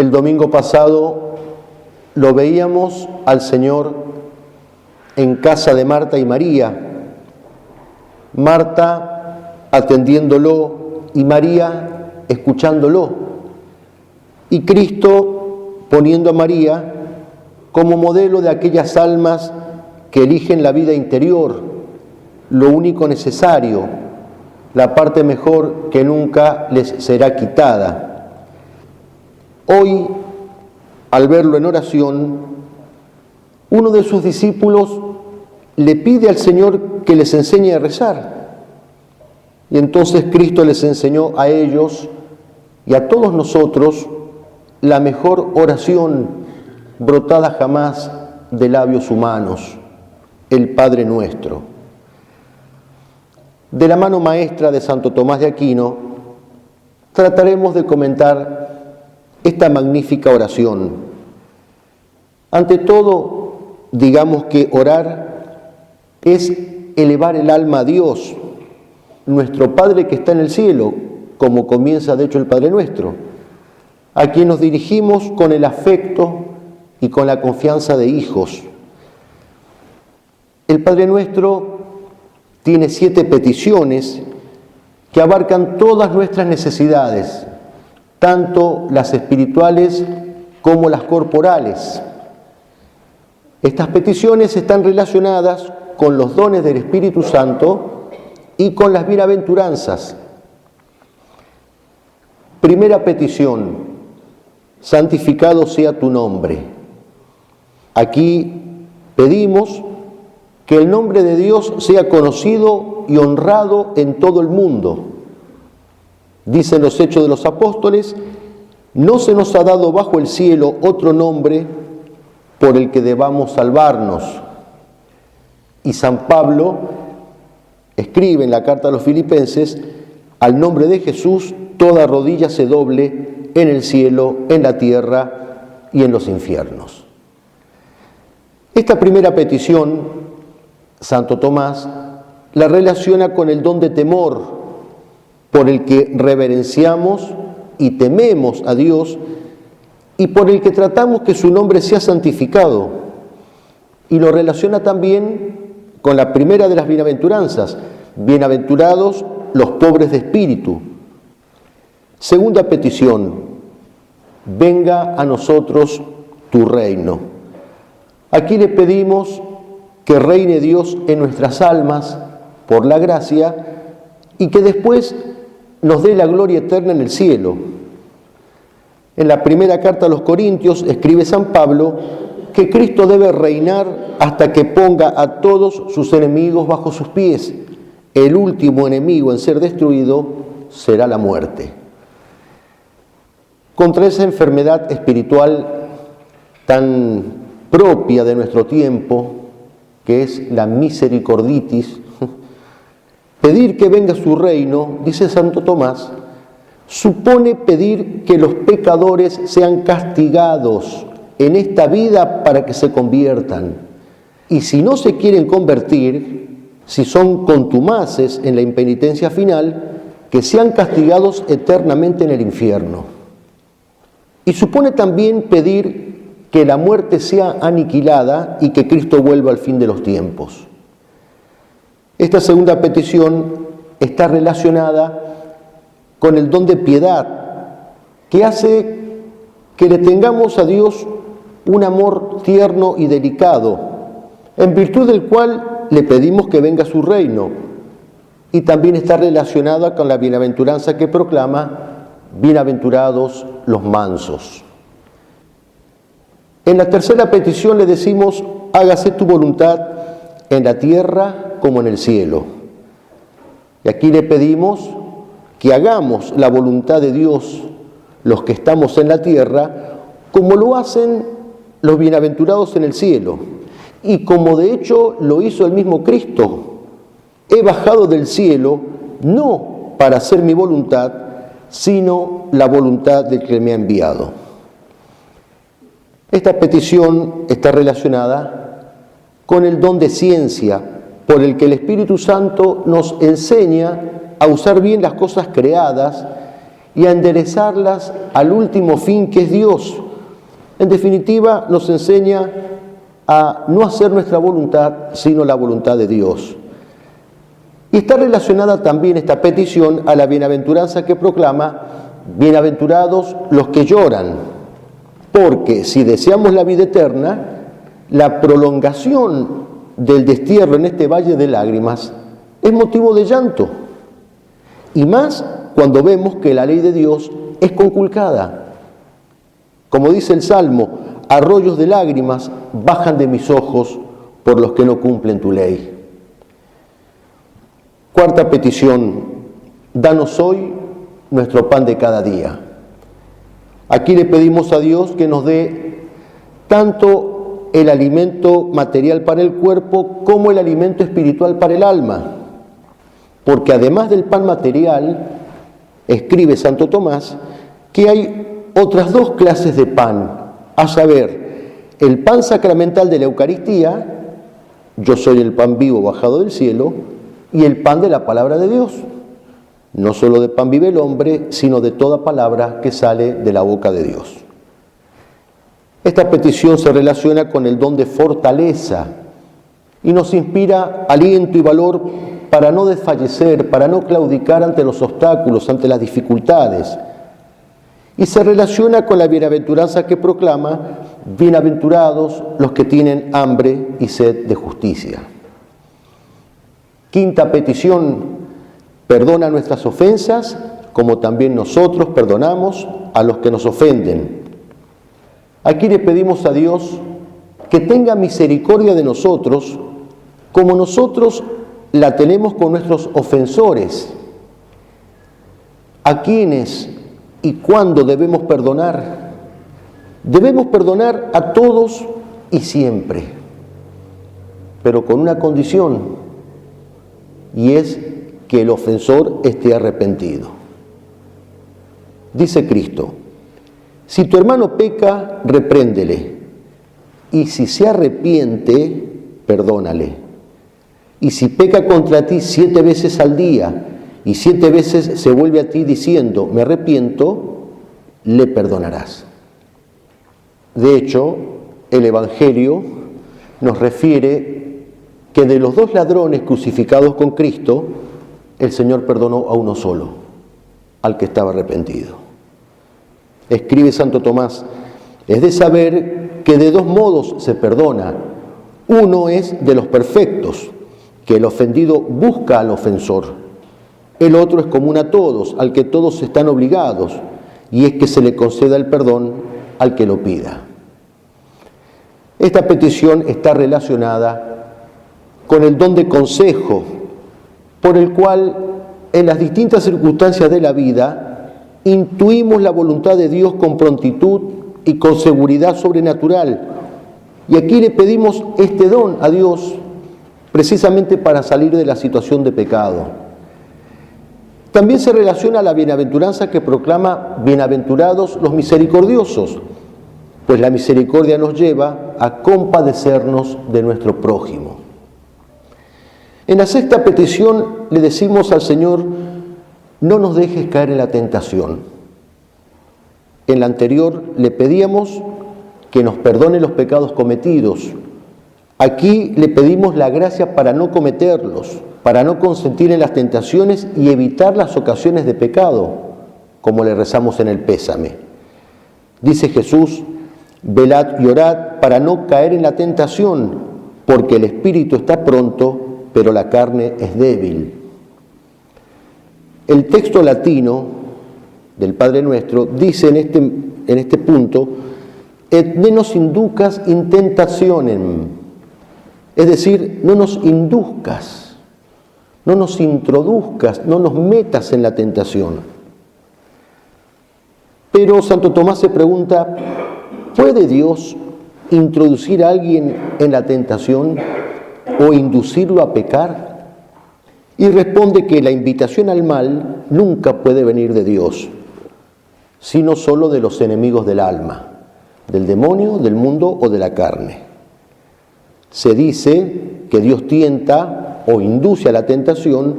El domingo pasado lo veíamos al Señor en casa de Marta y María. Marta atendiéndolo y María escuchándolo. Y Cristo poniendo a María como modelo de aquellas almas que eligen la vida interior, lo único necesario, la parte mejor que nunca les será quitada. Hoy, al verlo en oración, uno de sus discípulos le pide al Señor que les enseñe a rezar. Y entonces Cristo les enseñó a ellos y a todos nosotros la mejor oración brotada jamás de labios humanos, el Padre Nuestro. De la mano maestra de Santo Tomás de Aquino, trataremos de comentar esta magnífica oración. Ante todo, digamos que orar es elevar el alma a Dios, nuestro Padre que está en el cielo, como comienza de hecho el Padre Nuestro, a quien nos dirigimos con el afecto y con la confianza de hijos. El Padre Nuestro tiene 7 peticiones que abarcan todas nuestras necesidades, tanto las espirituales como las corporales. Estas peticiones están relacionadas con los dones del Espíritu Santo y con las bienaventuranzas. Primera petición: santificado sea tu nombre. Aquí pedimos que el nombre de Dios sea conocido y honrado en todo el mundo. Dicen los Hechos de los Apóstoles: no se nos ha dado bajo el cielo otro nombre por el que debamos salvarnos. Y San Pablo escribe en la carta a los Filipenses: al nombre de Jesús toda rodilla se doble en el cielo, en la tierra y en los infiernos. Esta primera petición, Santo Tomás la relaciona con el don de temor, por el que reverenciamos y tememos a Dios y por el que tratamos que su nombre sea santificado. Y lo relaciona también con la primera de las bienaventuranzas: bienaventurados los pobres de espíritu. Segunda petición: venga a nosotros tu reino. Aquí le pedimos que reine Dios en nuestras almas por la gracia y que después nos dé la gloria eterna en el cielo. En la primera carta a los Corintios escribe San Pablo que Cristo debe reinar hasta que ponga a todos sus enemigos bajo sus pies. El último enemigo en ser destruido será la muerte. Contra esa enfermedad espiritual tan propia de nuestro tiempo, que es la misericorditis, pedir que venga su reino, dice Santo Tomás, supone pedir que los pecadores sean castigados en esta vida para que se conviertan. Y si no se quieren convertir, si son contumaces en la impenitencia final, que sean castigados eternamente en el infierno. Y supone también pedir que la muerte sea aniquilada y que Cristo vuelva al fin de los tiempos. Esta segunda petición está relacionada con el don de piedad, que hace que le tengamos a Dios un amor tierno y delicado, en virtud del cual le pedimos que venga su reino, y también está relacionada con la bienaventuranza que proclama: bienaventurados los mansos. En la tercera petición le decimos: hágase tu voluntad en la tierra como en el cielo. Y aquí le pedimos que hagamos la voluntad de Dios, los que estamos en la tierra, como lo hacen los bienaventurados en el cielo. Y como de hecho lo hizo el mismo Cristo: he bajado del cielo no para hacer mi voluntad, sino la voluntad del que me ha enviado. Esta petición está relacionada con el don de ciencia, por el que el Espíritu Santo nos enseña a usar bien las cosas creadas y a enderezarlas al último fin que es Dios. En definitiva, nos enseña a no hacer nuestra voluntad, sino la voluntad de Dios. Y está relacionada también esta petición a la bienaventuranza que proclama: bienaventurados los que lloran, porque si deseamos la vida eterna, la prolongación del destierro en este valle de lágrimas es motivo de llanto, y más cuando vemos que la ley de Dios es conculcada. Como dice el Salmo: arroyos de lágrimas bajan de mis ojos por los que no cumplen tu ley. Cuarta petición: danos hoy nuestro pan de cada día. Aquí le pedimos a Dios que nos dé tanto el alimento material para el cuerpo como el alimento espiritual para el alma, porque además del pan material, escribe Santo Tomás, que hay otras dos clases de pan, a saber, el pan sacramental de la Eucaristía: yo soy el pan vivo bajado del cielo, y el pan de la palabra de Dios. No solo de pan vive el hombre, sino de toda palabra que sale de la boca de Dios. Esta petición se relaciona con el don de fortaleza y nos inspira aliento y valor para no desfallecer, para no claudicar ante los obstáculos, ante las dificultades. Y se relaciona con la bienaventuranza que proclama: bienaventurados los que tienen hambre y sed de justicia. Quinta petición: perdona nuestras ofensas, como también nosotros perdonamos a los que nos ofenden. Aquí le pedimos a Dios que tenga misericordia de nosotros, como nosotros la tenemos con nuestros ofensores. ¿A quiénes y cuándo debemos perdonar? Debemos perdonar a todos y siempre, pero con una condición, y es que el ofensor esté arrepentido. Dice Cristo: si tu hermano peca, repréndele, y si se arrepiente, perdónale. Y si peca contra ti 7 veces al día, y 7 veces se vuelve a ti diciendo: me arrepiento, le perdonarás. De hecho, el Evangelio nos refiere que de los 2 ladrones crucificados con Cristo, el Señor perdonó a uno solo, al que estaba arrepentido. Escribe Santo Tomás: es de saber que de 2 modos se perdona. Uno es de los perfectos, que el ofendido busca al ofensor. El otro es común a todos, al que todos están obligados, y es que se le conceda el perdón al que lo pida. Esta petición está relacionada con el don de consejo, por el cual en las distintas circunstancias de la vida intuimos la voluntad de Dios con prontitud y con seguridad sobrenatural. Y aquí le pedimos este don a Dios precisamente para salir de la situación de pecado. También se relaciona a la bienaventuranza que proclama: bienaventurados los misericordiosos, pues la misericordia nos lleva a compadecernos de nuestro prójimo. En la sexta petición le decimos al Señor: no nos dejes caer en la tentación. En la anterior le pedíamos que nos perdone los pecados cometidos. Aquí le pedimos la gracia para no cometerlos, para no consentir en las tentaciones y evitar las ocasiones de pecado, como le rezamos en el pésame. Dice Jesús: velad y orad para no caer en la tentación, porque el espíritu está pronto, pero la carne es débil. El texto latino del Padre Nuestro dice en este punto: et ne nos inducas in tentationem, es decir, no nos induzcas, no nos introduzcas, no nos metas en la tentación. Pero Santo Tomás se pregunta: ¿puede Dios introducir a alguien en la tentación o inducirlo a pecar? Y responde que la invitación al mal nunca puede venir de Dios, sino solo de los enemigos del alma, del demonio, del mundo o de la carne. Se dice que Dios tienta o induce a la tentación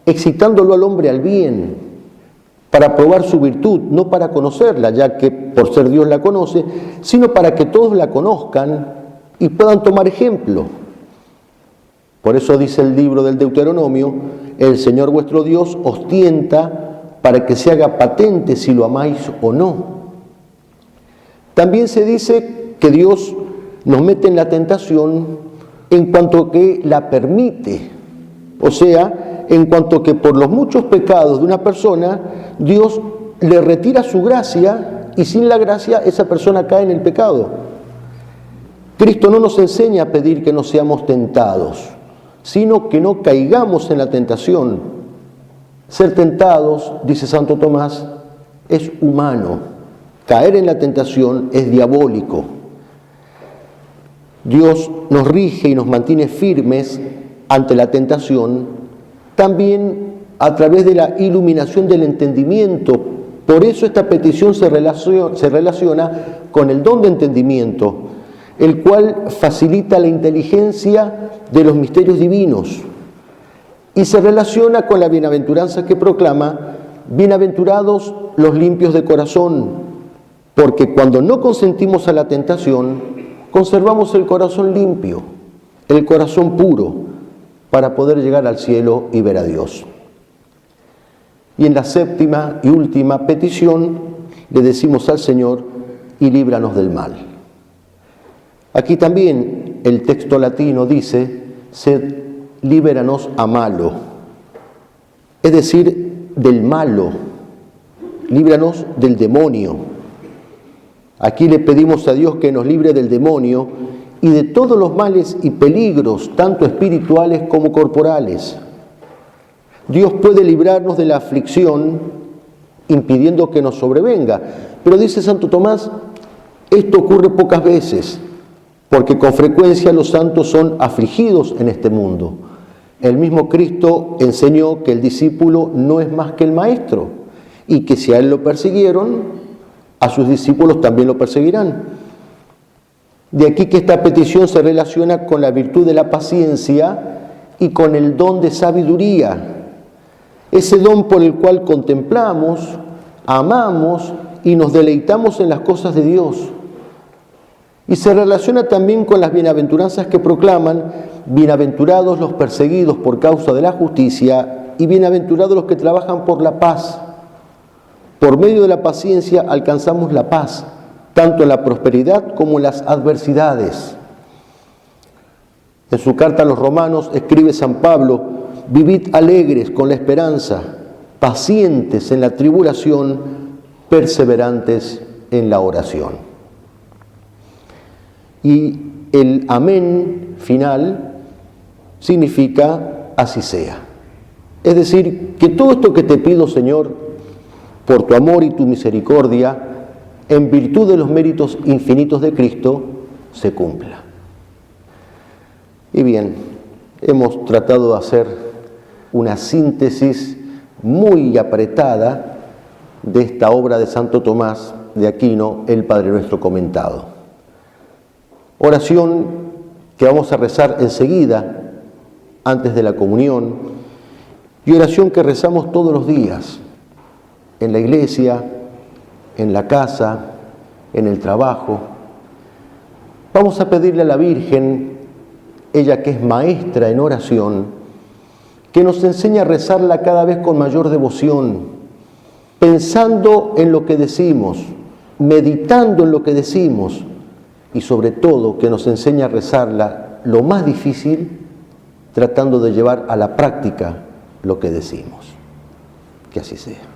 excitándolo al hombre al bien, para probar su virtud, no para conocerla, ya que por ser Dios la conoce, sino para que todos la conozcan y puedan tomar ejemplo. Por eso dice el libro del Deuteronomio: el Señor vuestro Dios os tienta para que se haga patente si lo amáis o no. También se dice que Dios nos mete en la tentación en cuanto que la permite, o sea, en cuanto que por los muchos pecados de una persona, Dios le retira su gracia y sin la gracia esa persona cae en el pecado. Cristo no nos enseña a pedir que no seamos tentados, sino que no caigamos en la tentación. Ser tentados, dice Santo Tomás, es humano. Caer en la tentación es diabólico. Dios nos rige y nos mantiene firmes ante la tentación, también a través de la iluminación del entendimiento. Por eso esta petición se relaciona con el don de entendimiento, el cual facilita la inteligencia de los misterios divinos, y se relaciona con la bienaventuranza que proclama: bienaventurados los limpios de corazón, porque cuando no consentimos a la tentación, conservamos el corazón limpio, el corazón puro, para poder llegar al cielo y ver a Dios. Y en la séptima y última petición le decimos al Señor: y líbranos del mal. Aquí también el texto latino dice: sed líbranos a malo, es decir, del malo, líbranos del demonio. Aquí le pedimos a Dios que nos libre del demonio y de todos los males y peligros, tanto espirituales como corporales. Dios puede librarnos de la aflicción impidiendo que nos sobrevenga, pero dice Santo Tomás, esto ocurre pocas veces, porque con frecuencia los santos son afligidos en este mundo. El mismo Cristo enseñó que el discípulo no es más que el maestro, y que si a él lo persiguieron, a sus discípulos también lo perseguirán. De aquí que esta petición se relaciona con la virtud de la paciencia y con el don de sabiduría, ese don por el cual contemplamos, amamos y nos deleitamos en las cosas de Dios. Y se relaciona también con las bienaventuranzas que proclaman: bienaventurados los perseguidos por causa de la justicia y bienaventurados los que trabajan por la paz. Por medio de la paciencia alcanzamos la paz, tanto en la prosperidad como en las adversidades. En su carta a los Romanos escribe San Pablo: vivid alegres con la esperanza, pacientes en la tribulación, perseverantes en la oración. Y el amén final significa así sea. Es decir, que todo esto que te pido, Señor, por tu amor y tu misericordia, en virtud de los méritos infinitos de Cristo, se cumpla. Y bien, hemos tratado de hacer una síntesis muy apretada de esta obra de Santo Tomás de Aquino, el Padre Nuestro comentado. Oración que vamos a rezar enseguida, antes de la comunión, y oración que rezamos todos los días, en la iglesia, en la casa, en el trabajo. Vamos a pedirle a la Virgen, ella que es maestra en oración, que nos enseñe a rezarla cada vez con mayor devoción, pensando en lo que decimos, meditando en lo que decimos, y sobre todo que nos enseñe a rezarla lo más difícil, tratando de llevar a la práctica lo que decimos. Que así sea.